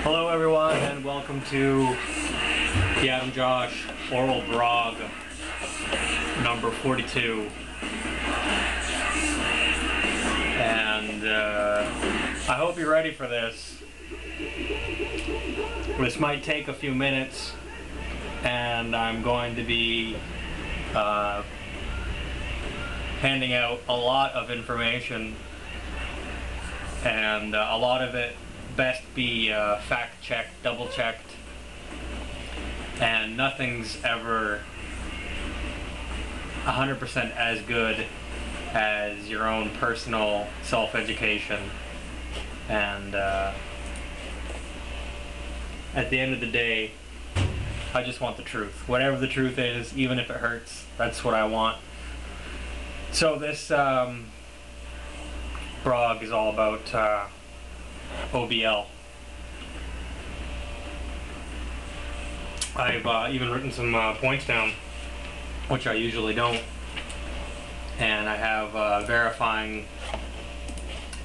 Hello everyone, and welcome to the Adam Josh Oral Blog number 42. And I hope you're ready for this. This might take a few minutes, and I'm going to be handing out a lot of information, and a lot of it best be fact-checked, double-checked, and nothing's ever 100% as good as your own personal self-education. And at the end of the day, I just want the truth. Whatever the truth is, even if it hurts, that's what I want. So this blog is all about OBL. I've even written some points down, which I usually don't, and I have verifying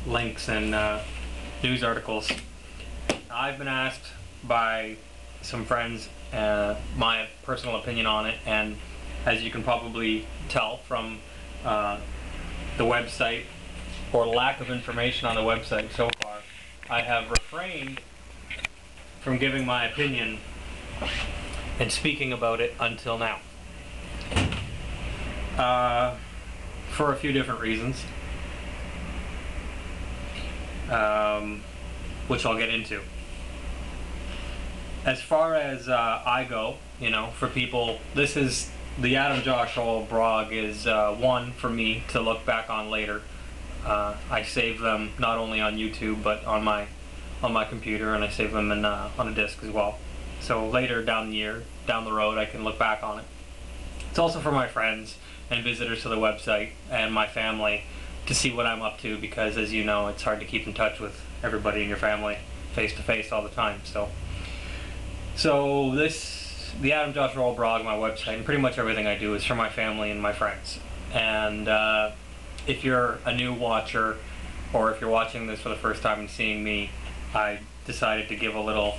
links and news articles. I've been asked by some friends my personal opinion on it, and as you can probably tell from the website, or lack of information on the website so far, I have refrained from giving my opinion and speaking about it until now. For a few different reasons, which I'll get into. As far as I go, you know, for people, this is the Adam Josh Oral Blog is one for me to look back on later. I save them not only on YouTube but on my computer, and I save them in, on a disc as well. So later down the road, I can look back on it. It's also for my friends and visitors to the website and my family to see what I'm up to, because as you know, it's hard to keep in touch with everybody in your family face to face all the time. So the Adam Josh Oral Blog, my website, and pretty much everything I do is for my family and my friends. And if you're a new watcher, or if you're watching this for the first time and seeing me, I decided to give a little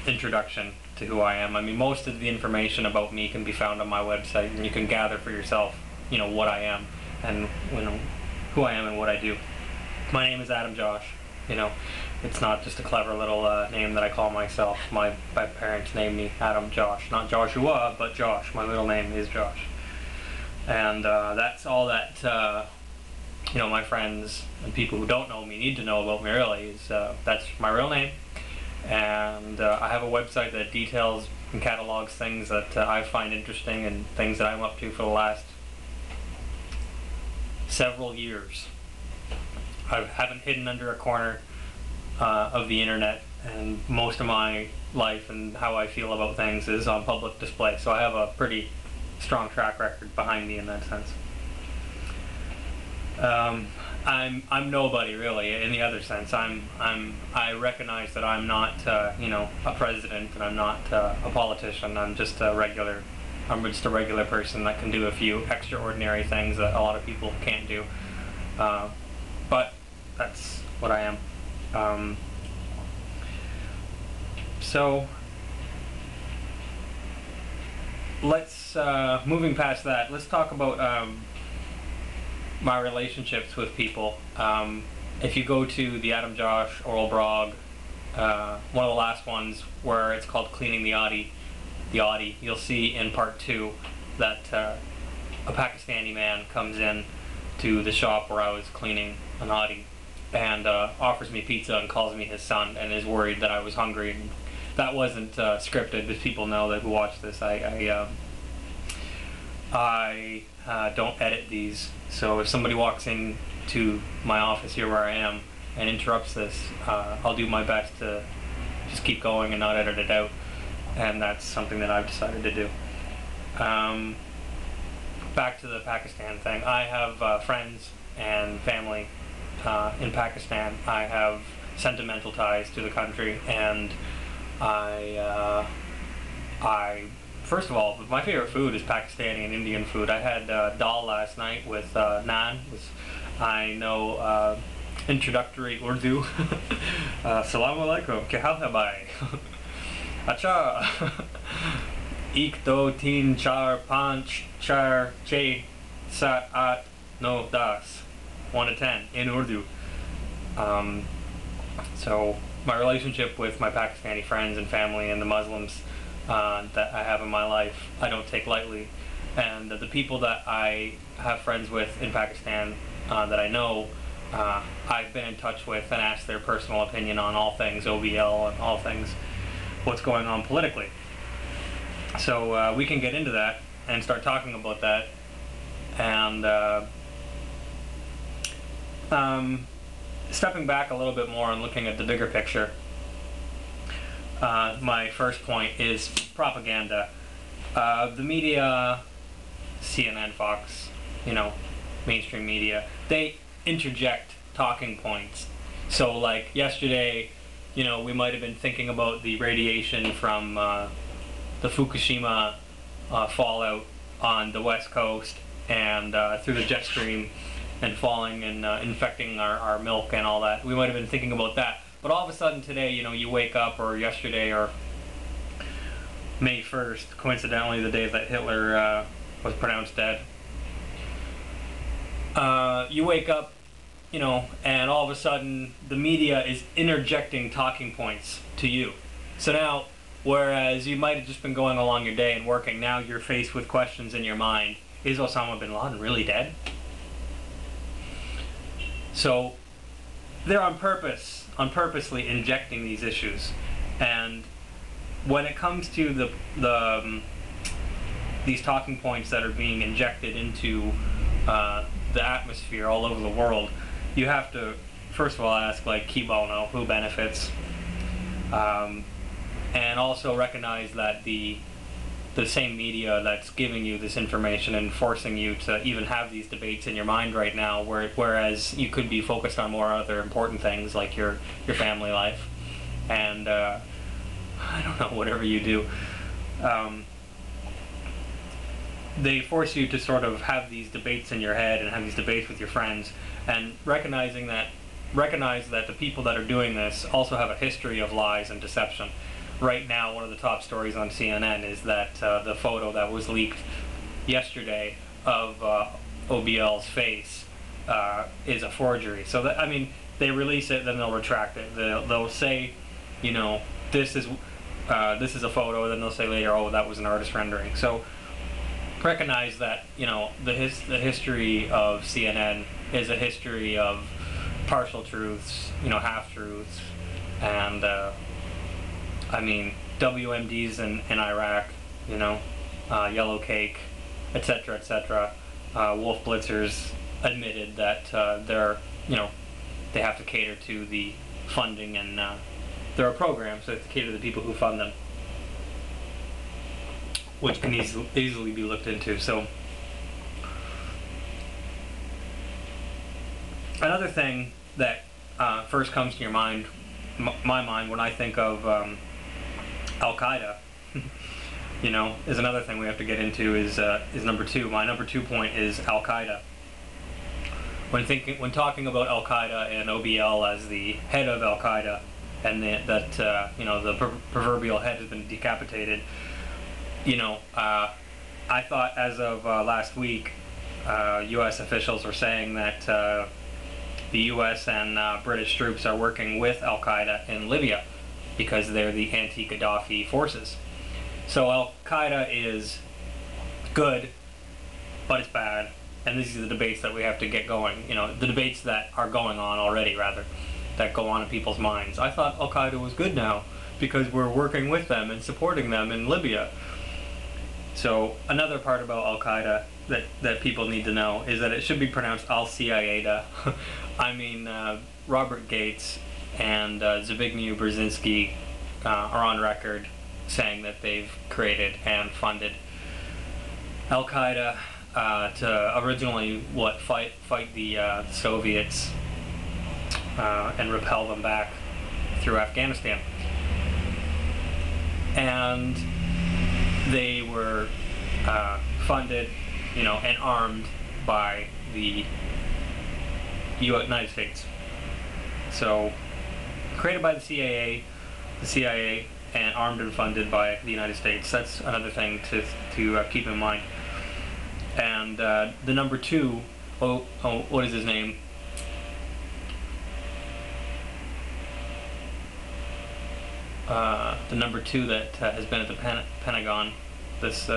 introduction to who I am. I mean, most of the information about me can be found on my website, and you can gather for yourself, you know, what I am and, you know, who I am and what I do. My name is Adam Josh. You know, it's not just a clever little name that I call myself. My parents named me Adam Josh, not Joshua, but Josh. My middle name is Josh, and that's all that you know, my friends and people who don't know me need to know about me, really, is that's my real name. And I have a website that details and catalogs things that I find interesting and things that I'm up to for the last several years. I haven't hidden under a corner of the internet, and most of my life and how I feel about things is on public display. So I have a pretty strong track record behind me in that sense. I'm nobody really in the other sense. I recognize that I'm not you know, a president, and I'm not a politician. I'm just a regular person that can do a few extraordinary things that a lot of people can't do. But that's what I am. So let's moving past that, let's talk about my relationships with people. If you go to the Adam Josh Oral Blog, one of the last ones where it's called Cleaning the Audi, you'll see in part 2 that a Pakistani man comes in to the shop where I was cleaning an Audi, and offers me pizza and calls me his son, and is worried that I was hungry. And that wasn't scripted, but people know that who watch this. I don't edit these, so if somebody walks in to my office here where I am and interrupts this, I'll do my best to just keep going and not edit it out, and that's something that I've decided to do. Back to the Pakistan thing. I have friends and family in Pakistan. I have sentimental ties to the country, and I first of all, my favorite food is Pakistani and Indian food. I had dal last night with naan. I know introductory Urdu. Assalamu alaikum, kya hal hai bhai? Acha. Ek, do, teen, char, panch, char, che, sat, at, no, das. 1 to 10 in Urdu. So my relationship with my Pakistani friends and family and the Muslims that I have in my life, I don't take lightly. And the people that I have friends with in Pakistan that I know, I've been in touch with and asked their personal opinion on all things OBL and all things what's going on politically. So we can get into that and start talking about that. And stepping back a little bit more and looking at the bigger picture, my first point is propaganda. The media, CNN, Fox, mainstream media, they interject talking points. So like yesterday, we might have been thinking about the radiation from the Fukushima fallout on the West Coast and through the jet stream and falling and infecting our milk and all that. We might have been thinking about that. But all of a sudden today, you wake up, or yesterday, or May 1st, coincidentally the day that Hitler was pronounced dead. You wake up, and all of a sudden the media is interjecting talking points to you. So now, whereas you might have just been going along your day and working, now you're faced with questions in your mind. Is Osama bin Laden really dead? So they're purposely injecting these issues. And when it comes to these talking points that are being injected into the atmosphere all over the world, you have to first of all ask, like, qui bono, who benefits, and also recognize that the same media that's giving you this information and forcing you to even have these debates in your mind right now, whereas you could be focused on more other important things like your family life and I don't know, whatever you do. They force you to sort of have these debates in your head and have these debates with your friends, and recognize that the people that are doing this also have a history of lies and deception. Right now, one of the top stories on CNN is that the photo that was leaked yesterday of OBL's face is a forgery. So that, they release it, then they'll retract it. They'll say, this is a photo, then they'll say later, oh, that was an artist rendering. So recognize that the history of CNN is a history of partial truths, half-truths, and WMDs in Iraq, yellow cake, etc., etc. Wolf Blitzers admitted that they have to cater to the funding, and they're a program, so they have to cater to the people who fund them, which can easily be looked into. So another thing that first comes to my mind when I think of Al-Qaeda, is another thing we have to get into is number two. My number 2 point is Al-Qaeda. When talking about Al-Qaeda and OBL as the head of Al-Qaeda, and the proverbial head has been decapitated, I thought as of last week, U.S. officials were saying that the U.S. and British troops are working with Al-Qaeda in Libya because they're the anti-Gaddafi forces. So Al-Qaeda is good, but it's bad, and these are the debates that we have to get going, the debates that are going on already, rather, that go on in people's minds. I thought Al-Qaeda was good now because we're working with them and supporting them in Libya. So another part about Al-Qaeda that people need to know is that it should be pronounced Al-Qaeda. Robert Gates and Zbigniew Brzezinski are on record saying that they've created and funded Al-Qaeda to originally fight the Soviets and repel them back through Afghanistan. And they were funded, and armed by the United States. So, created by the CIA, and armed and funded by the United States. That's another thing to keep in mind. And the number two, what is his name? The number two that has been at the Pentagon, this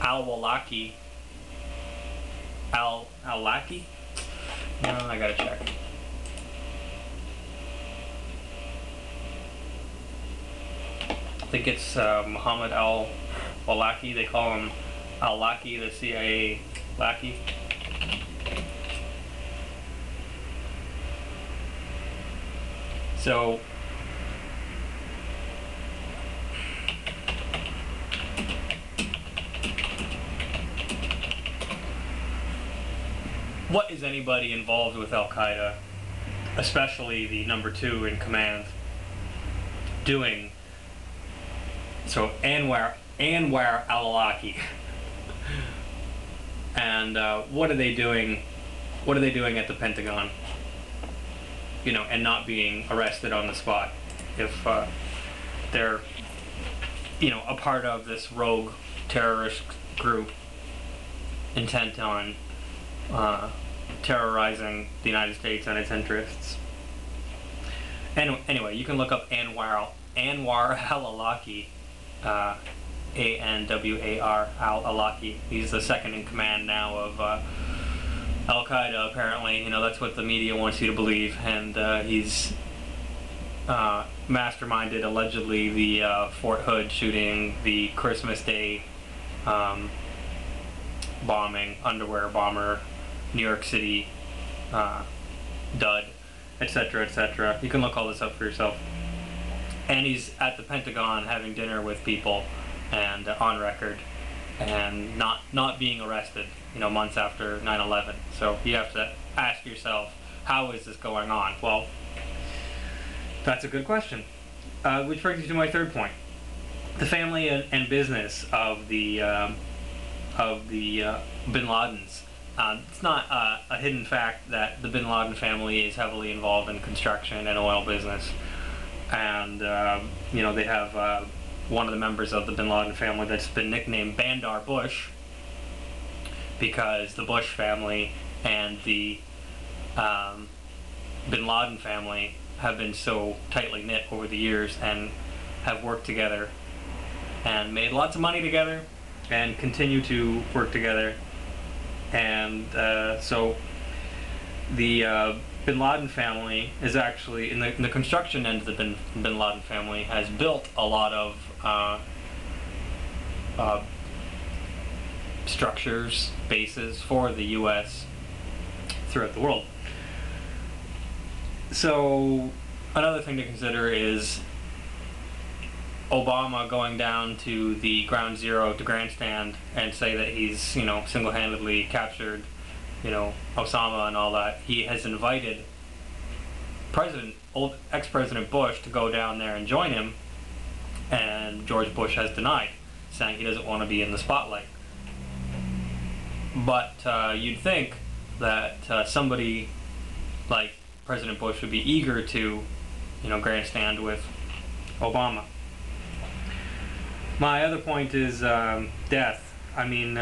al-Awlaki. Al-Awlaki? No, I gotta check. I think it's Muhammad al-Awlaki. They call him al-Awlaki, the CIA lackey. So, what is anybody involved with Al-Qaeda, especially the number two in command, doing? So Anwar al-Awlaki, and what are they doing? What are they doing at the Pentagon? You know, and not being arrested on the spot if they're, you know, a part of this rogue terrorist group intent on terrorizing the United States and its interests. Anyway, you can look up Anwar al-Awlaki, A-N-W-A-R al-Awlaki. He's the second in command now of Al-Qaeda, apparently. You know, that's what the media wants you to believe. And he's masterminded, allegedly, the Fort Hood shooting, the Christmas Day bombing, underwear bomber, New York City dud, etc., etc. You can look all this up for yourself. And he's at the Pentagon having dinner with people and on record, and not being arrested, you know, months after 9/11. So you have to ask yourself, how is this going on? Well, that's a good question. Which brings me to my third point: the family and business of the Bin Ladens. It's not a hidden fact that the Bin Laden family is heavily involved in construction and oil business, and you know, they have one of the members of the Bin Laden family that's been nicknamed Bandar Bush, because the Bush family and the Bin Laden family have been so tightly knit over the years and have worked together and made lots of money together and continue to work together. And so the Bin Laden family is actually, in the construction end of the Bin Laden family, has built a lot of structures, bases for the U.S. throughout the world. So another thing to consider is Obama going down to the ground zero to grandstand and say that he's, you know, single-handedly captured, you know, Osama and all that. He has invited ex-President Bush to go down there and join him, and George Bush has denied, saying he doesn't want to be in the spotlight. But you'd think that somebody like President Bush would be eager to, you know, grandstand with Obama. My other point is death. I mean,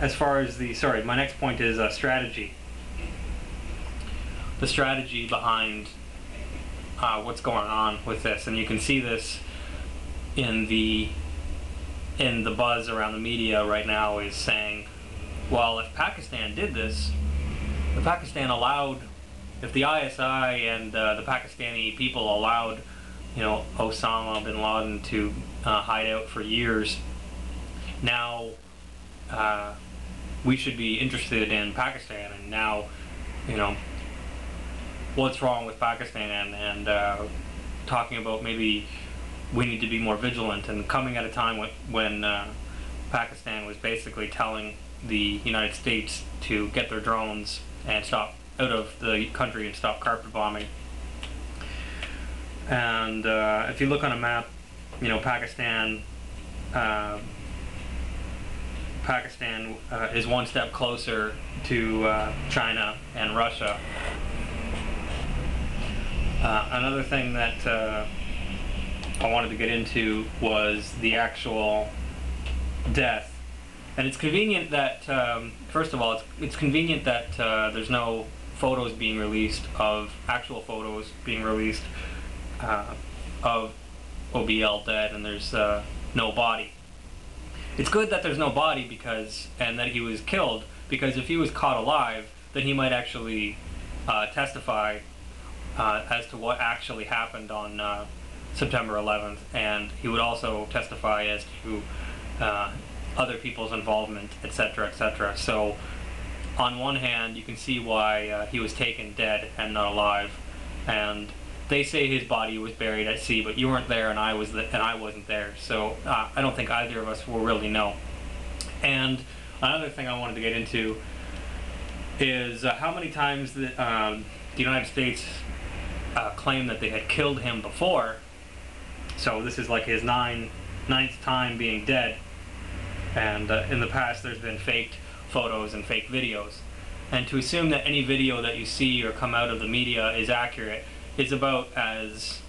as far as my next point is strategy. The strategy behind what's going on with this, and you can see this in the buzz around the media right now, is saying, well, if Pakistan did this, if the ISI and the Pakistani people allowed, you know, Osama bin Laden to hide out for years, now we should be interested in Pakistan, and now, you know, what's wrong with Pakistan, and talking about maybe we need to be more vigilant, and coming at a time when Pakistan was basically telling the United States to get their drones and stop out of the country and stop carpet bombing. And if you look on a map, you know, Pakistan Pakistan is one step closer to China and Russia. Another thing that I wanted to get into was the actual death. And it's convenient that, first of all, it's convenient that there's no photos being released of, actual photos being released of OBL dead, and there's no body. It's good that there's no body and that he was killed, because if he was caught alive, then he might actually testify as to what actually happened on September 11th, and he would also testify as to other people's involvement, etc., etc. So, on one hand, you can see why he was taken dead and not alive, and they say his body was buried at sea, but you weren't there, and I wasn't there. So I don't think either of us will really know. And another thing I wanted to get into is how many times the United States claimed that they had killed him before. So this is like his ninth time being dead. And in the past, there's been faked photos and fake videos. And to assume that any video that you see or come out of the media is accurate is about as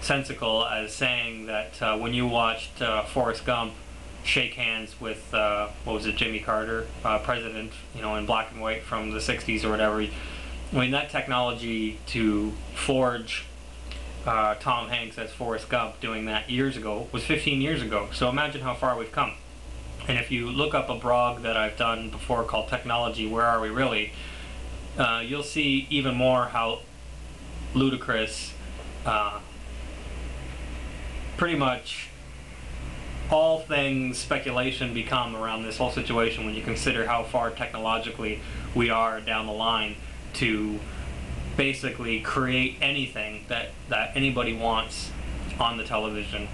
sensical as saying that when you watched Forrest Gump shake hands with, what was it, Jimmy Carter, president, in black and white from the 60s or whatever. I mean, that technology to forge Tom Hanks as Forrest Gump doing that years ago was 15 years ago. So imagine how far we've come. And if you look up a blog that I've done before called Technology, Where Are We Really?, you'll see even more how ludicrous pretty much all things speculation become around this whole situation when you consider how far technologically we are down the line to basically create anything that anybody wants on the television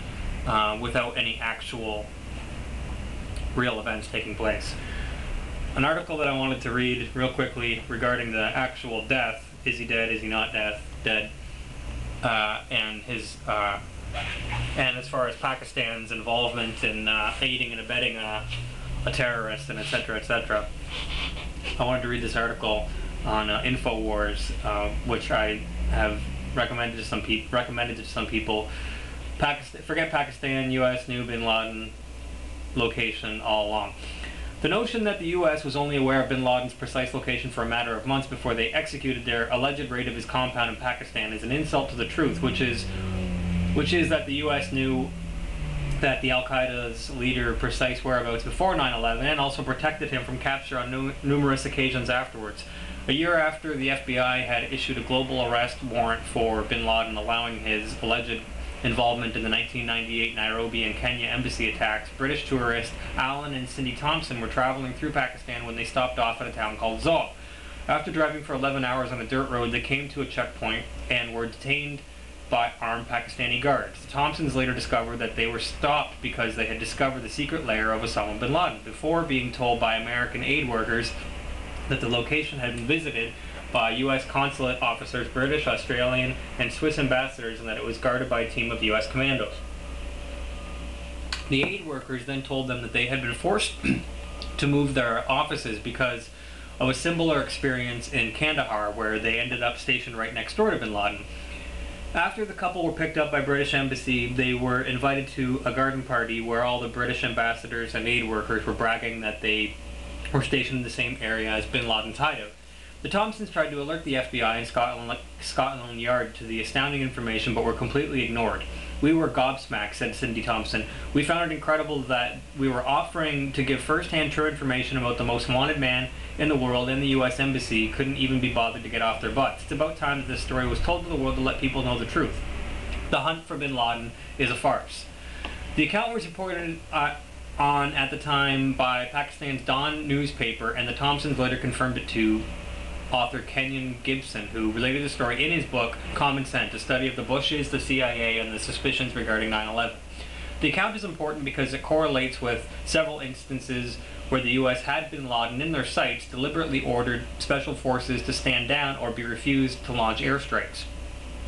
without any actual real events taking place. An article that I wanted to read real quickly regarding the actual death, is he dead, is he not dead, and his and as far as Pakistan's involvement in aiding and abetting a terrorist, and etc., etc. I wanted to read this article on InfoWars, which I have recommended to some people. Forget Pakistan, U.S. knew Bin Laden location all along. The notion that the U.S. was only aware of Bin Laden's precise location for a matter of months before they executed their alleged raid of his compound in Pakistan is an insult to the truth, which is that the U.S. knew that the Al-Qaeda's leader precise whereabouts before 9/11 and also protected him from capture on numerous occasions afterwards. A year after the FBI had issued a global arrest warrant for Bin Laden, allowing his alleged involvement in the 1998 Nairobi and Kenya embassy attacks, British tourists Alan and Cindy Thompson were traveling through Pakistan when they stopped off at a town called Ajob. After driving for 11 hours on a dirt road, they came to a checkpoint and were detained by armed Pakistani guards. The Thompsons later discovered that they were stopped because they had discovered the secret lair of Osama bin Laden, before being told by American aid workers that the location had been visited by U.S. consulate officers, British, Australian, and Swiss ambassadors, and that it was guarded by a team of U.S. commandos. The aid workers then told them that they had been forced to move their offices because of a similar experience in Kandahar, where they ended up stationed right next door to bin Laden. After the couple were picked up by British embassy, they were invited to a garden party where all the British ambassadors and aid workers were bragging that they were stationed in the same area as bin Laden's hideout. The Thompsons tried to alert the FBI and Scotland Yard to the astounding information, but were completely ignored. "We were gobsmacked," said Cindy Thompson. "We found it incredible that we were offering to give first-hand true information about the most wanted man in the world, and the U.S. Embassy couldn't even be bothered to get off their butts. It's about time that this story was told to the world to let people know the truth. The hunt for bin Laden is a farce." The account was reported on at the time by Pakistan's Dawn newspaper, and the Thompsons later confirmed it to author Kenyon Gibson, who related the story in his book Common Sense, a study of the Bushes, the CIA, and the suspicions regarding 9/11. The account is important because it correlates with several instances where the U.S. had bin Laden in their sights, deliberately ordered special forces to stand down or be refused to launch airstrikes.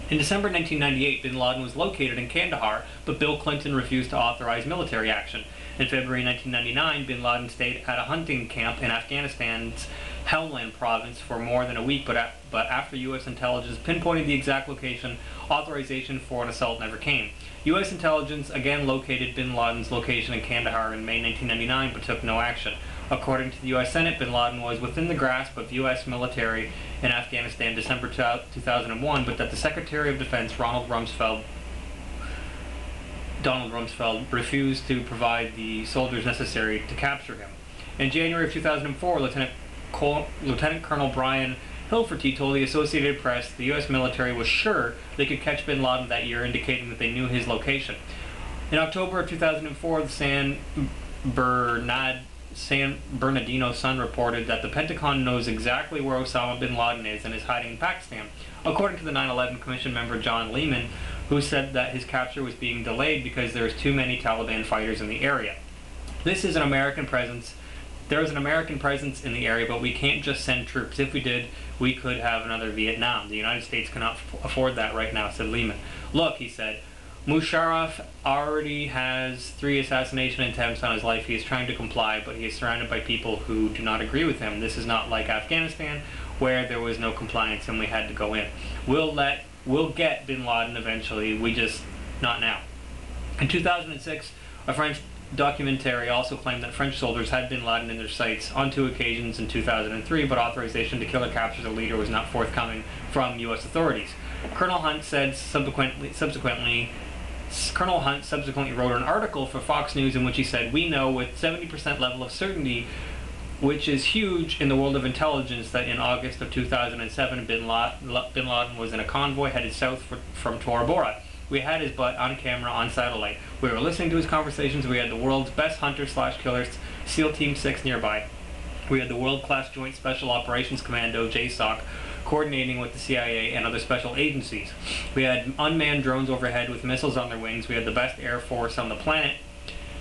In December 1998, bin Laden was located in Kandahar, but Bill Clinton refused to authorize military action. In February 1999, bin Laden stayed at a hunting camp in Afghanistan's Helmand province for more than a week, but after U.S. intelligence pinpointed the exact location, authorization for an assault never came. U.S. intelligence again located bin Laden's location in Kandahar in May 1999, but took no action. According to the U.S. Senate, bin Laden was within the grasp of U.S. military in Afghanistan December 2001, but that the Secretary of Defense, Donald Rumsfeld, refused to provide the soldiers necessary to capture him. In January of 2004, Lieutenant Colonel Brian Hilferty told the Associated Press the U.S. military was sure they could catch bin Laden that year, indicating that they knew his location. In October of 2004, the San Bernardino Sun reported that the Pentagon knows exactly where Osama bin Laden is and is hiding in Pakistan, according to the 9/11 Commission member John Lehman, who said that his capture was being delayed because there was too many Taliban fighters in the area. This is an American presence. There is an American presence in the area, but we can't just send troops. If we did, we could have another Vietnam. The United States cannot afford that right now, said Lehman. Look, he said, Musharraf already has 3 assassination attempts on his life. He is trying to comply, but he is surrounded by people who do not agree with him. This is not like Afghanistan, where there was no compliance and we had to go in. We'll get bin Laden eventually, we just not now. In 2006, a French documentary also claimed that French soldiers had bin Laden in their sights on 2 occasions in 2003, but authorization to kill or capture the leader was not forthcoming from U.S. authorities. Colonel Hunt subsequently wrote an article for Fox News in which he said, "We know with 70% level of certainty, which is huge in the world of intelligence, that in August of 2007, bin Laden was in a convoy headed south from Tora Bora. We had his butt on camera on satellite. We were listening to his conversations. We had the world's best hunter/killers, SEAL Team 6 nearby. We had the world-class Joint Special Operations Commando, JSOC, coordinating with the CIA and other special agencies. We had unmanned drones overhead with missiles on their wings. We had the best Air Force on the planet,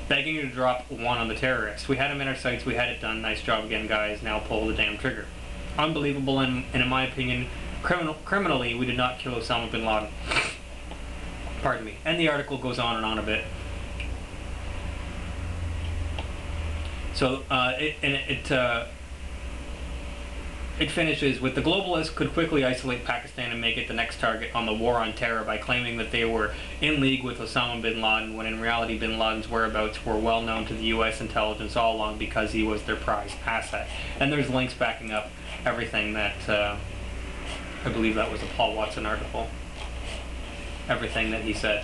begging to drop one on the terrorists. We had him in our sights. We had it done. Nice job again, guys. Now pull the damn trigger." Unbelievable, and in my opinion, criminally, we did not kill Osama bin Laden. Pardon me. And the article goes on and on a bit. So it finishes with, the globalists could quickly isolate Pakistan and make it the next target on the war on terror by claiming that they were in league with Osama bin Laden, when in reality bin Laden's whereabouts were well known to the U.S. intelligence all along because he was their prized asset. And there's links backing up everything that, I believe that was a Paul Watson article, everything that he said.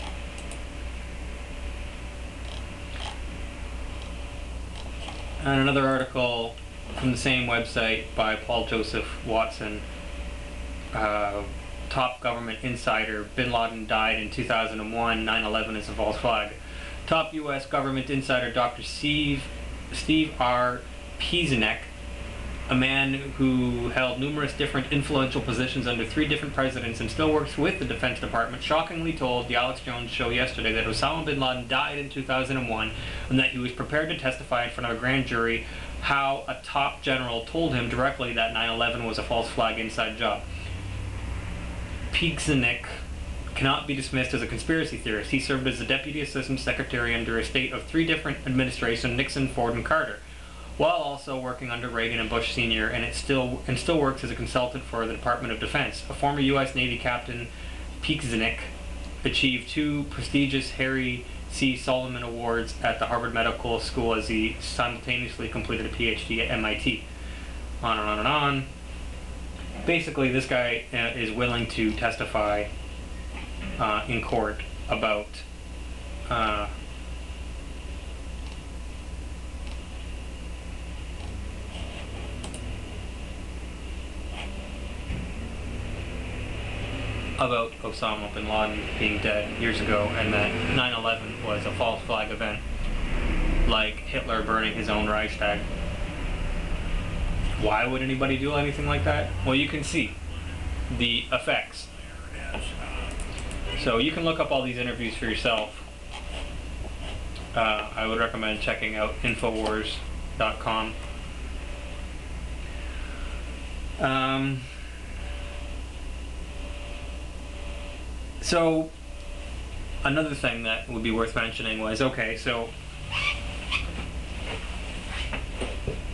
And another article from the same website by Paul Joseph Watson, top government insider, bin Laden died in 2001, 9/11 is a false flag. Top U.S. government insider Dr. Steve R. Piesanek, a man who held numerous different influential positions under 3 different presidents and still works with the Defense Department, shockingly told the Alex Jones show yesterday that Osama bin Laden died in 2001 and that he was prepared to testify in front of a grand jury how a top general told him directly that 9/11 was a false flag inside job. Piesanek cannot be dismissed as a conspiracy theorist. He served as the Deputy Assistant Secretary under a state of 3 different administrations, Nixon, Ford, and Carter, while also working under Reagan and Bush Sr., and still works as a consultant for the Department of Defense. A former U.S. Navy captain, Piesanek achieved 2 prestigious Harry C. Solomon Awards at the Harvard Medical School as he simultaneously completed a PhD at MIT. On and on and on. Basically, this guy is willing to testify in court about Osama bin Laden being dead years ago, and that 9/11 was a false flag event, like Hitler burning his own Reichstag. Why would anybody do anything like that? Well, you can see the effects. So you can look up all these interviews for yourself. I would recommend checking out Infowars.com. So another thing that would be worth mentioning was, okay, so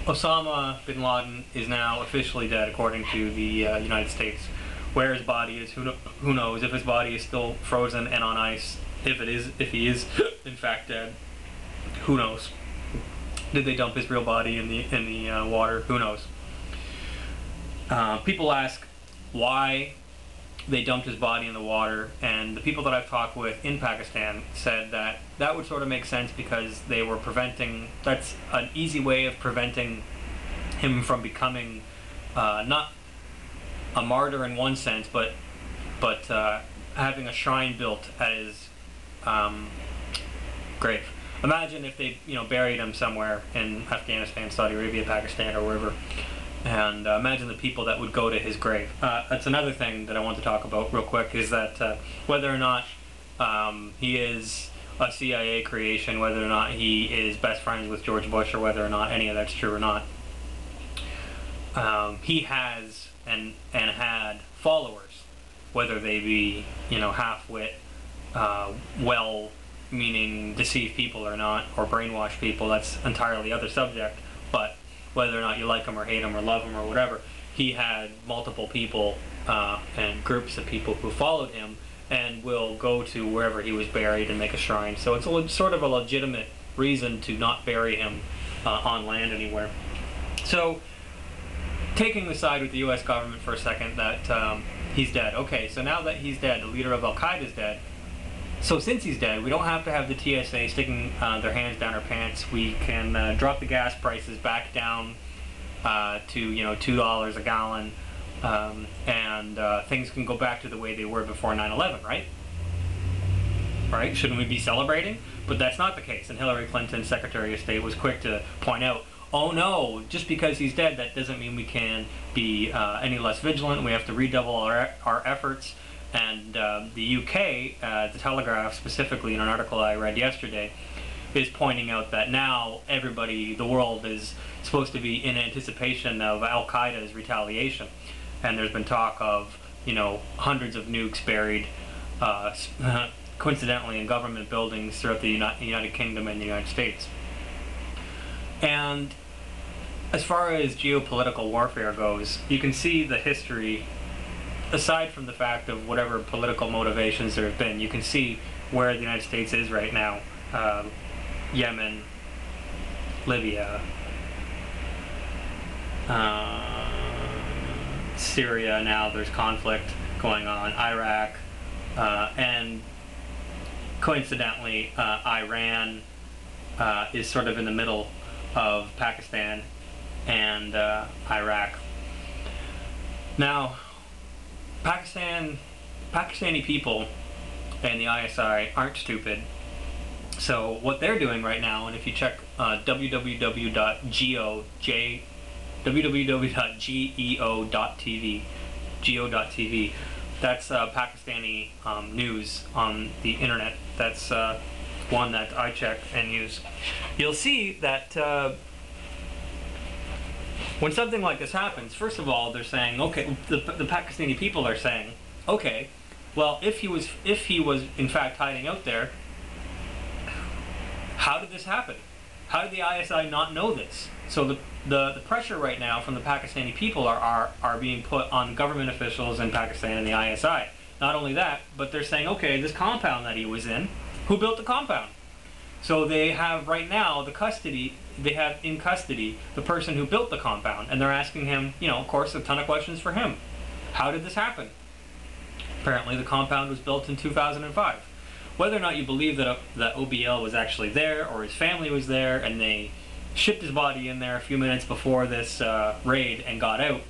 Osama bin Laden is now officially dead, according to the United States. Where his body is, who knows? If his body is still frozen and on ice, if he is in fact dead, who knows? Did they dump his real body in the water? Who knows? People ask why they dumped his body in the water, and the people that I've talked with in Pakistan said that that would sort of make sense because they were preventing. That's an easy way of preventing him from becoming not a martyr in one sense, but having a shrine built at his grave. Imagine if they, buried him somewhere in Afghanistan, Saudi Arabia, Pakistan, or wherever, and imagine the people that would go to his grave. That's another thing that I want to talk about real quick, is that whether or not he is a CIA creation, whether or not he is best friends with George Bush, or whether or not any of that's true or not, he has and had followers, whether they be, half-wit, well-meaning deceive people or not, or brainwash people. That's entirely other subject. But whether or not you like him or hate him or love him or whatever, he had multiple people and groups of people who followed him and will go to wherever he was buried and make a shrine. So it's sort of a legitimate reason to not bury him on land anywhere. So, taking the side with the U.S. government for a second, that he's dead. Okay, so now that he's dead, the leader of Al-Qaeda is dead. So since he's dead, we don't have to have the TSA sticking their hands down our pants. We can drop the gas prices back down to $2 a gallon, and things can go back to the way they were before 9/11, right? Right? Shouldn't we be celebrating? But that's not the case. And Hillary Clinton, Secretary of State, was quick to point out, oh no, just because he's dead, that doesn't mean we can be any less vigilant. We have to redouble our efforts. And the UK, the Telegraph specifically, in an article I read yesterday, is pointing out that now everybody, the world, is supposed to be in anticipation of Al-Qaeda's retaliation. And there's been talk of, hundreds of nukes buried, coincidentally, in government buildings throughout the United Kingdom and the United States. And as far as geopolitical warfare goes, you can see the history. Aside from the fact of whatever political motivations there have been, you can see where the United States is right now. Yemen, Libya, Syria, now there's conflict going on, Iraq, and coincidentally, Iran is sort of in the middle of Pakistan and Iraq. Now, Pakistani people and the ISI aren't stupid. So what they're doing right now, and if you check www.geo.tv, geo.tv, that's Pakistani news on the internet. That's one that I check and use. You'll see that when something like this happens, first of all, they're saying, okay, the Pakistani people are saying, okay, well, if he was in fact hiding out there, how did this happen? How did the ISI not know this? So the pressure right now from the Pakistani people are being put on government officials in Pakistan and the ISI. Not only that, but they're saying, okay, this compound that he was in, who built the compound? So they have right now they have in custody the person who built the compound, and they're asking him, of course, a ton of questions for him. How did this happen? Apparently the compound was built in 2005. Whether or not you believe that OBL was actually there, or his family was there, and they shipped his body in there a few minutes before this raid and got out,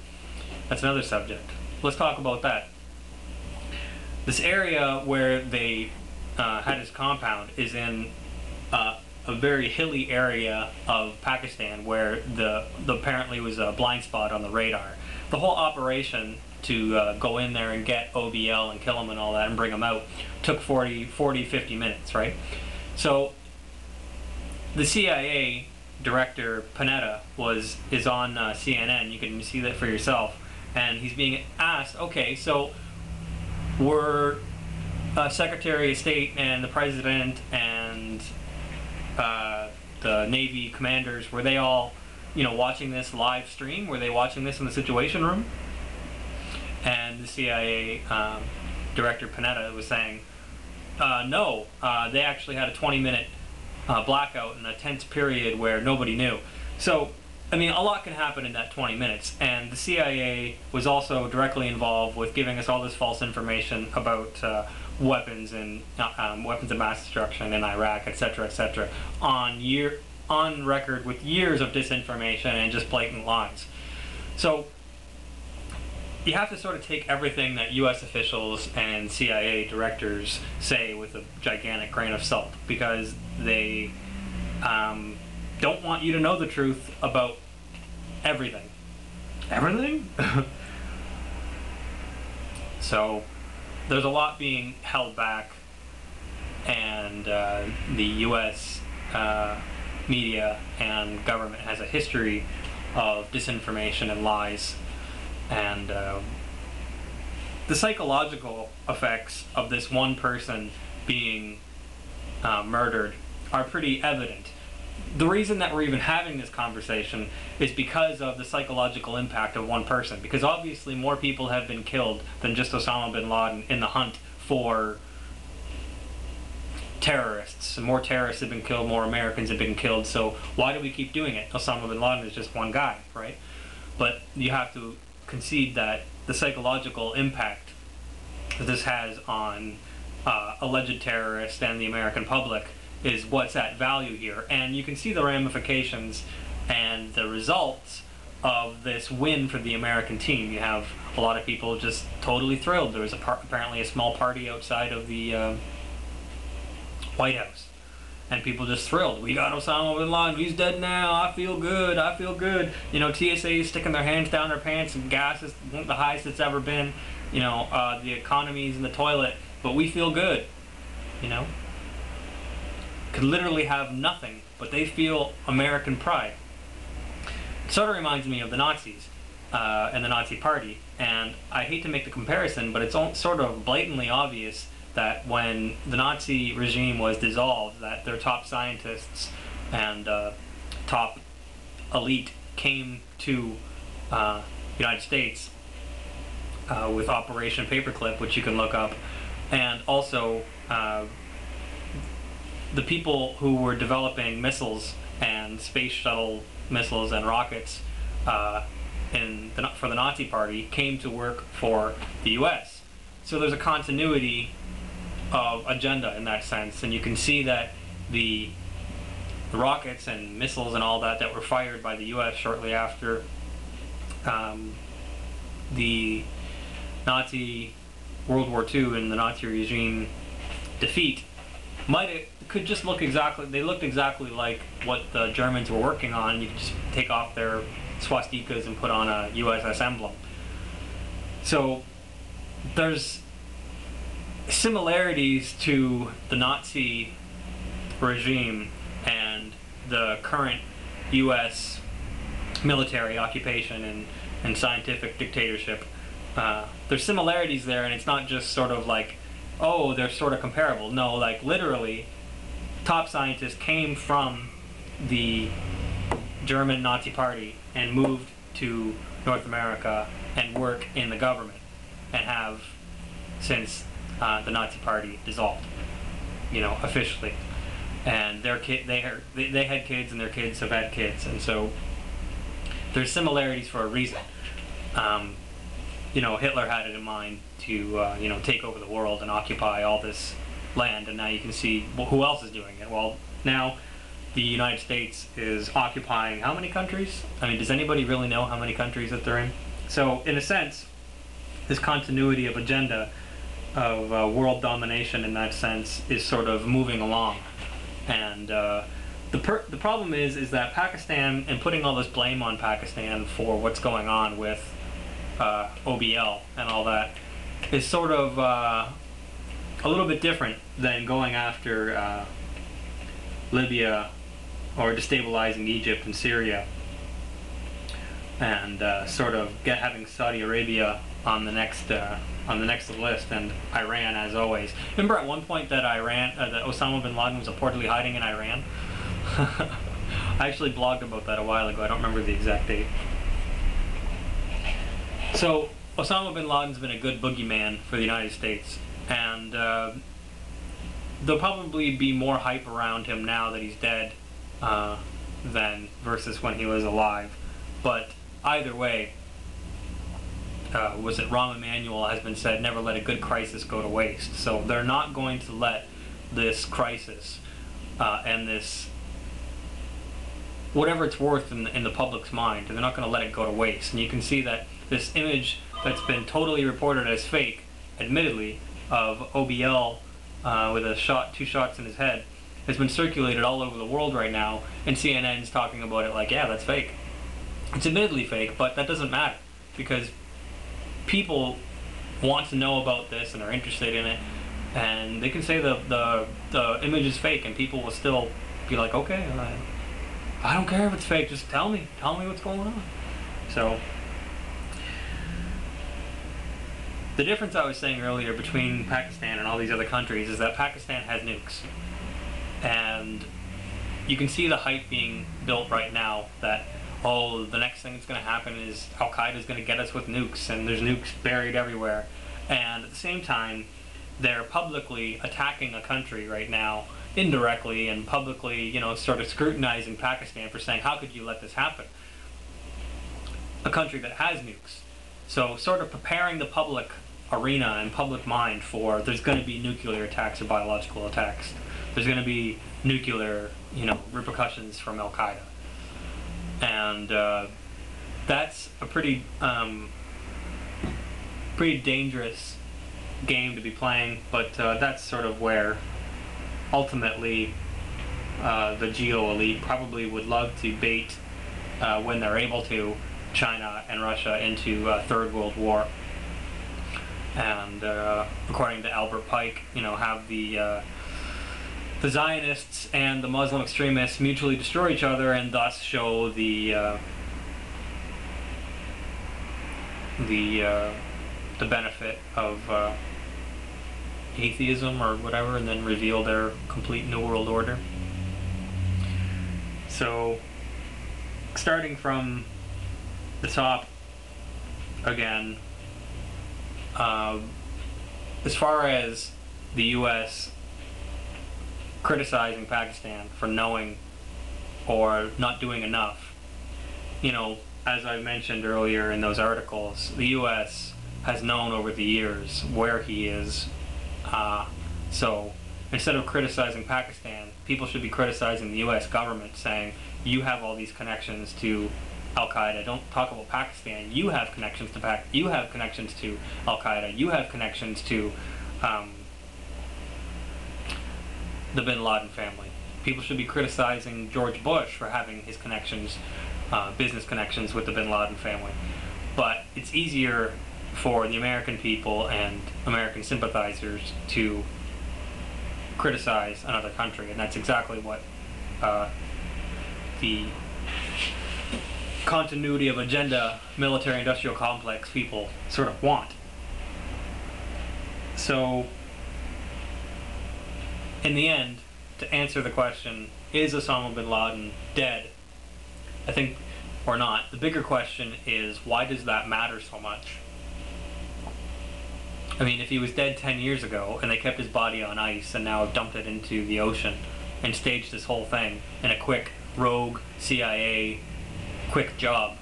that's another subject. Let's talk about that. This area where they had his compound is in a very hilly area of Pakistan where the apparently was a blind spot on the radar. The whole operation to go in there and get OBL and kill him and all that and bring him out took 40, 50 minutes, right? So the CIA director, Panetta, is on CNN. You can see that for yourself. And he's being asked, okay, so were Secretary of State and the President and the Navy commanders, were they all watching this live stream? Were they watching this in the Situation Room? And the CIA Director Panetta was saying, no, they actually had a 20-minute blackout in a tense period where nobody knew. So, I mean, a lot can happen in that 20 minutes, and the CIA was also directly involved with giving us all this false information about weapons and weapons of mass destruction in Iraq, etc., on record with years of disinformation and just blatant lies. So you have to sort of take everything that U.S. officials and CIA directors say with a gigantic grain of salt, because they don't want you to know the truth about everything. Everything? So there's a lot being held back, and the U.S. Media and government has a history of disinformation and lies, and the psychological effects of this one person being murdered are pretty evident. The reason that we're even having this conversation is because of the psychological impact of one person, because obviously more people have been killed than just Osama bin Laden in the hunt for terrorists. More terrorists have been killed, more Americans have been killed, so why do we keep doing it? Osama bin Laden is just one guy, right? But you have to concede that the psychological impact that this has on alleged terrorists and the American public is what's at value here. And you can see the ramifications and the results of this win for the American team. You have a lot of people just totally thrilled. There was apparently a small party outside of the White House, and people just thrilled. We got Osama bin Laden, he's dead now, I feel good, I feel good. TSA is sticking their hands down their pants, and gas is the highest it's ever been. The economy's in the toilet, but we feel good. Could literally have nothing, but they feel American pride. It sort of reminds me of the Nazis and the Nazi Party, and I hate to make the comparison, but it's sort of blatantly obvious that when the Nazi regime was dissolved, that their top scientists and top elite came to the United States with Operation Paperclip, which you can look up, and also the people who were developing missiles and space shuttle missiles and rockets for the Nazi Party came to work for the U.S. So there's a continuity of agenda in that sense, and you can see that the rockets and missiles and all that were fired by the U.S. shortly after the Nazi World War II and the Nazi regime defeat could just look exactly, they looked exactly like what the Germans were working on. You could just take off their swastikas and put on a USS emblem. So there's similarities to the Nazi regime and the current U.S. military occupation and scientific dictatorship. There's similarities there, and it's not just sort of like, oh, they're sort of comparable. No, like literally, top scientists came from the German Nazi Party and moved to North America and work in the government, and have since the Nazi Party dissolved, officially. And they had kids, and their kids have had kids, and so there's similarities for a reason. Hitler had it in mind to take over the world and occupy all this land, and now you can see who else is doing it. Well, now the United States is occupying how many countries? I mean, does anybody really know how many countries that they're in? So, in a sense, this continuity of agenda of world domination in that sense is sort of moving along. And the problem is that Pakistan, and putting all this blame on Pakistan for what's going on with OBL and all that, is sort of a little bit different than going after Libya or destabilizing Egypt and Syria, and sort of having Saudi Arabia on the next list, and Iran as always. Remember at one point that that Osama bin Laden was reportedly hiding in Iran? I actually blogged about that a while ago. I don't remember the exact date. So Osama bin Laden's been a good boogeyman for the United States, and there'll probably be more hype around him now that he's dead than versus when he was alive. But either way, was it Rahm Emanuel has been said, never let a good crisis go to waste. So they're not going to let this crisis and this, whatever it's worth in the public's mind, they're not going to let it go to waste. And you can see that this image that's been totally reported as fake, admittedly, of OBL with two shots in his head, has been circulated all over the world right now, and CNN's talking about it like, yeah, that's fake. It's admittedly fake, but that doesn't matter, because people want to know about this and are interested in it, and they can say the image is fake, and people will still be like, okay, I don't care if it's fake, just tell me what's going on. So the difference I was saying earlier between Pakistan and all these other countries is that Pakistan has nukes. And you can see the hype being built right now that, oh, the next thing that's going to happen is Al-Qaeda is going to get us with nukes, and there's nukes buried everywhere. And at the same time, they're publicly attacking a country right now, indirectly and publicly, you know, sort of scrutinizing Pakistan for saying, how could you let this happen? A country that has nukes. So sort of preparing the public arena and public mind for there's going to be nuclear attacks or biological attacks. There's going to be nuclear, you know, repercussions from Al-Qaeda. And that's a pretty dangerous game to be playing, but that's sort of where ultimately the geo elite probably would love to bait, when they're able to, China and Russia into a third world war. And according to Albert Pike, you know, have the Zionists and the Muslim extremists mutually destroy each other, and thus show the benefit of atheism or whatever, and then reveal their complete New World Order. So, starting from the top again, as far as the U.S. criticizing Pakistan for knowing or not doing enough, you know, as I mentioned earlier in those articles, the U.S. has known over the years where he is. So instead of criticizing Pakistan, people should be criticizing the U.S. government, saying, you have all these connections to Al-Qaeda. Don't talk about Pakistan. You have connections to you have connections to Al-Qaeda. You have connections to the bin Laden family. People should be criticizing George Bush for having his connections, business connections with the bin Laden family. But it's easier for the American people and American sympathizers to criticize another country, and that's exactly what the continuity of agenda military-industrial complex people sort of want. So in the end, to answer the question, is Osama bin Laden dead? I think, or not. The bigger question is, why does that matter so much? I mean, if he was dead 10 years ago and they kept his body on ice and now have dumped it into the ocean and staged this whole thing in a quick rogue CIA quick job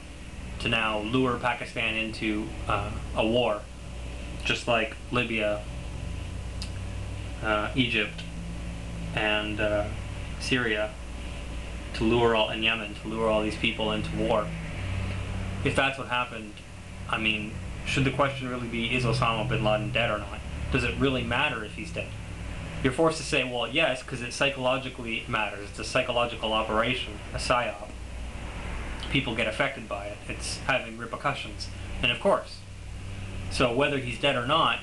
to now lure Pakistan into a war, just like Libya, Egypt, and Syria, and Yemen, to lure all these people into war. If that's what happened, I mean, should the question really be, is Osama bin Laden dead or not? Does it really matter if he's dead? You're forced to say, well, yes, because it psychologically matters. It's a psychological operation, a psyop. People get affected by it. It's having repercussions. And of course. So whether he's dead or not,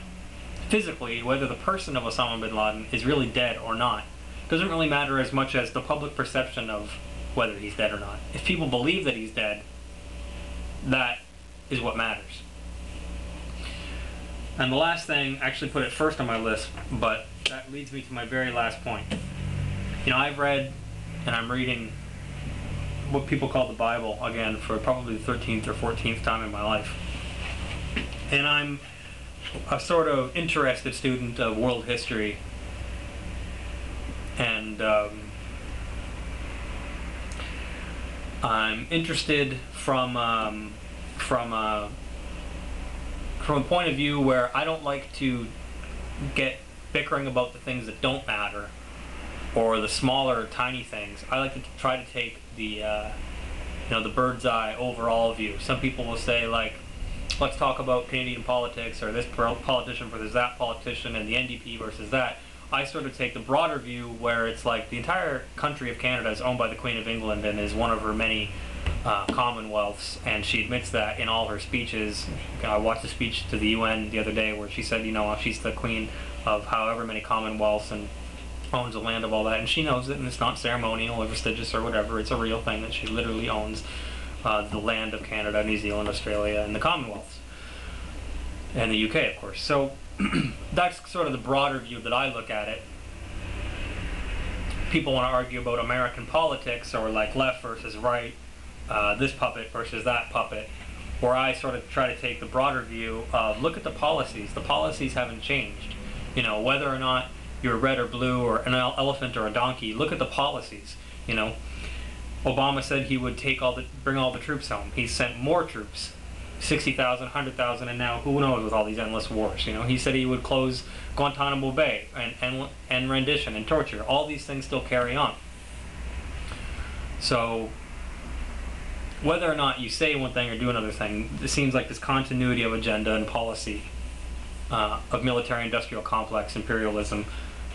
physically, whether the person of Osama bin Laden is really dead or not, doesn't really matter as much as the public perception of whether he's dead or not. If people believe that he's dead, that is what matters. And the last thing, I actually put it first on my list, but that leads me to my very last point. You know, I've read, and I'm reading what people call the Bible again for probably the 13th or 14th time in my life. And I'm a sort of interested student of world history, and I'm interested from a point of view where I don't like to get bickering about the things that don't matter, or the smaller, tiny things. I like to try to take the the bird's eye overall view. Some people will say, like, let's talk about Canadian politics, or this politician versus that politician, and the NDP versus that. I sort of take the broader view where it's like the entire country of Canada is owned by the Queen of England and is one of her many commonwealths, and she admits that in all her speeches. I watched a speech to the UN the other day where she said, she's the queen of however many commonwealths and owns the land of all that, and she knows it, and it's not ceremonial or prestigious or whatever. It's a real thing that she literally owns the land of Canada, New Zealand, Australia, and the commonwealths, and the UK, of course. So that's sort of the broader view that I look at it. People want to argue about American politics, or like left versus right, this puppet versus that puppet, where I sort of try to take the broader view of, look at the policies. The policies haven't changed. Whether or not you're red or blue, or an elephant or a donkey, look at the policies. Obama said he would bring all the troops home. He sent more troops, 60,000, 100,000, and now who knows with all these endless wars. He said he would close Guantanamo Bay and rendition and torture. All these things still carry on. So whether or not you say one thing or do another thing, it seems like this continuity of agenda and policy of military-industrial complex, imperialism,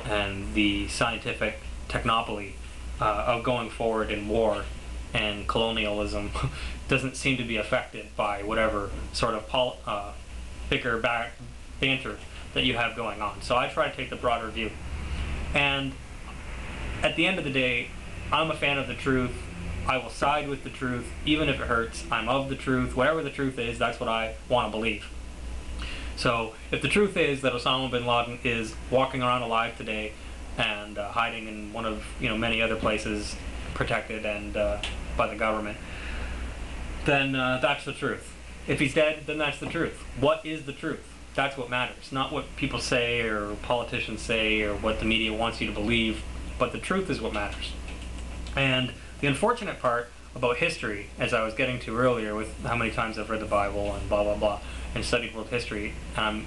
and the scientific technopoly of going forward in war and colonialism doesn't seem to be affected by whatever sort of banter that you have going on. So I try to take the broader view. And at the end of the day, I'm a fan of the truth. I will side with the truth, even if it hurts. I'm of the truth. Whatever the truth is, that's what I want to believe. So if the truth is that Osama bin Laden is walking around alive today and hiding in one of many other places, protected and by the government, then that's the truth. If he's dead, then that's the truth. What is the truth? That's what matters. Not what people say or politicians say or what the media wants you to believe, but the truth is what matters. And the unfortunate part about history, as I was getting to earlier with how many times I've read the Bible and blah blah blah and studied world history, I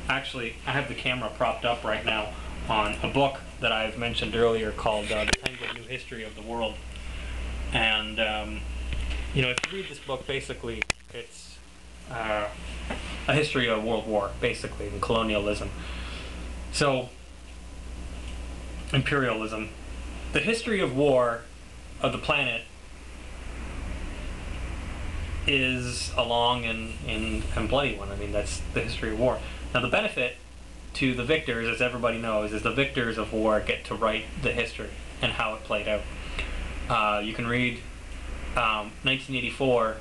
have the camera propped up right now on a book that I've mentioned earlier called The Penguin New History of the World. And if you read this book, basically it's a history of World War, basically, and colonialism. So, imperialism. The history of war of the planet is a long and bloody one. I mean, that's the history of war. Now, the benefit to the victors, as everybody knows, is the victors of war get to write the history and how it played out. You can read 1984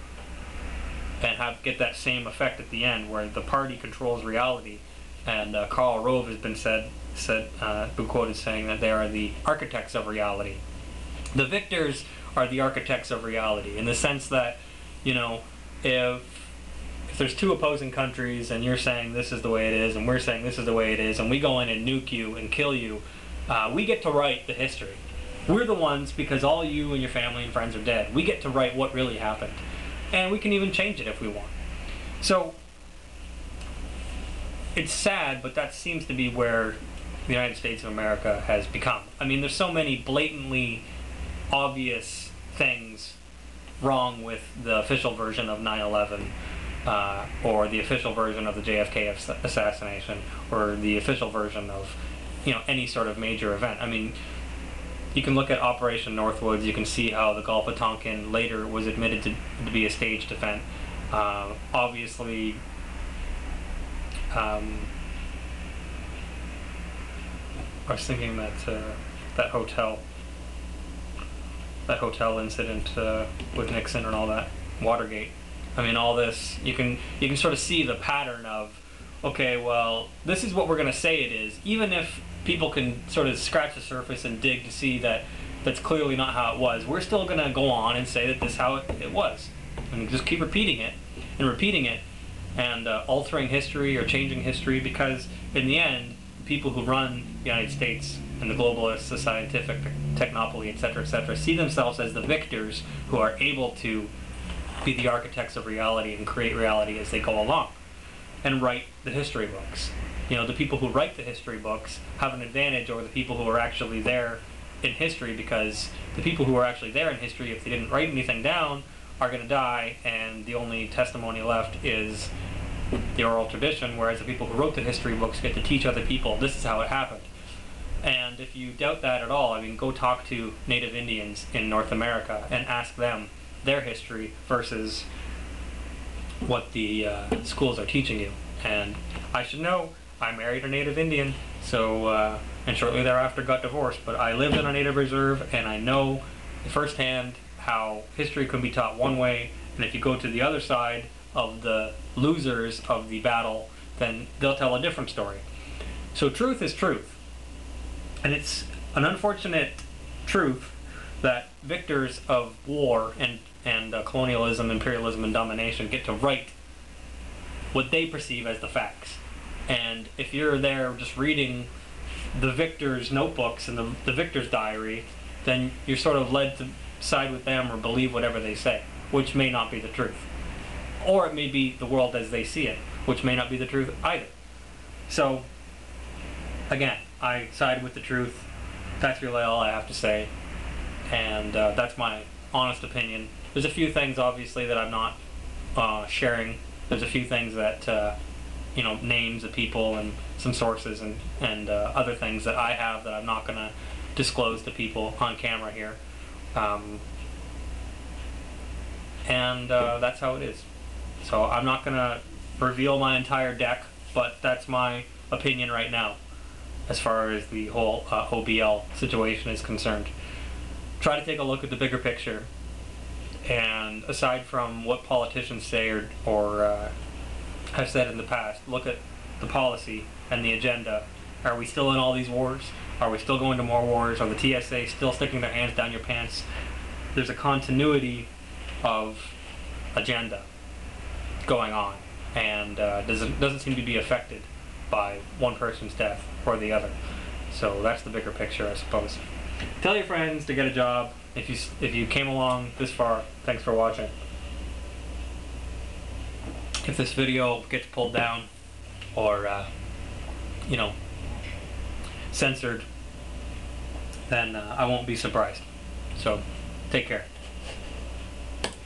and get that same effect at the end, where the party controls reality, and Karl Rove has been been quoted saying that they are the architects of reality. The victors are the architects of reality, in the sense that, if there's two opposing countries and you're saying this is the way it is and we're saying this is the way it is, and we go in and nuke you and kill you, we get to write the history. We're the ones, because all you and your family and friends are dead. We get to write what really happened. And we can even change it if we want. So, it's sad, but that seems to be where the United States of America has become. I mean, there's so many blatantly obvious things wrong with the official version of 9/11, or the official version of the JFK assassination, or the official version of, any sort of major event. I mean, you can look at Operation Northwoods. You can see how the Gulf of Tonkin later was admitted to be a staged event. Obviously, I was thinking that that hotel incident with Nixon and all that, Watergate. I mean, all this, you can sort of see the pattern of, okay, well, this is what we're going to say it is, even if people can sort of scratch the surface and dig to see that, that's clearly not how it was, we're still going to go on and say that this is how it was. And just keep repeating it and repeating it and altering history or changing history, because in the end, the people who run the United States and the globalists, the scientific technopoly, etc., see themselves as the victors who are able to be the architects of reality and create reality as they go along and write the history books. You know, the people who write the history books have an advantage over the people who are actually there in history, because the people who are actually there in history, if they didn't write anything down, are going to die, and the only testimony left is the oral tradition, whereas the people who wrote the history books get to teach other people this is how it happened. And if you doubt that at all, I mean, go talk to Native Indians in North America and ask them their history versus what the schools are teaching you. And I should know, I married a Native Indian, so and shortly thereafter got divorced, but I lived in a native reserve, and I know firsthand how history can be taught one way, and if you go to the other side of the losers of the battle, then they'll tell a different story. So truth is truth. And it's an unfortunate truth that victors of war and colonialism, imperialism, and domination get to write what they perceive as the facts. And if you're there just reading the victor's notebooks and the victor's diary, then you're sort of led to side with them or believe whatever they say, which may not be the truth. Or it may be the world as they see it, which may not be the truth either. So, again, I side with the truth. That's really all I have to say. And that's my honest opinion. There's a few things, obviously, that I'm not sharing. There's a few things that, names of people and some sources and other things that I have that I'm not going to disclose to people on camera here. That's how it is. So I'm not going to reveal my entire deck, but that's my opinion right now as far as the whole OBL situation is concerned. Try to take a look at the bigger picture, and aside from what politicians say or have said in the past, look at the policy and the agenda. Are we still in all these wars? Are we still going to more wars? Are the TSA still sticking their hands down your pants? There's a continuity of agenda going on, and doesn't seem to be affected by one person's death or the other. So that's the bigger picture, I suppose. Tell your friends to get a job. If you came along this far, thanks for watching. If this video gets pulled down or censored, then I won't be surprised. So take care.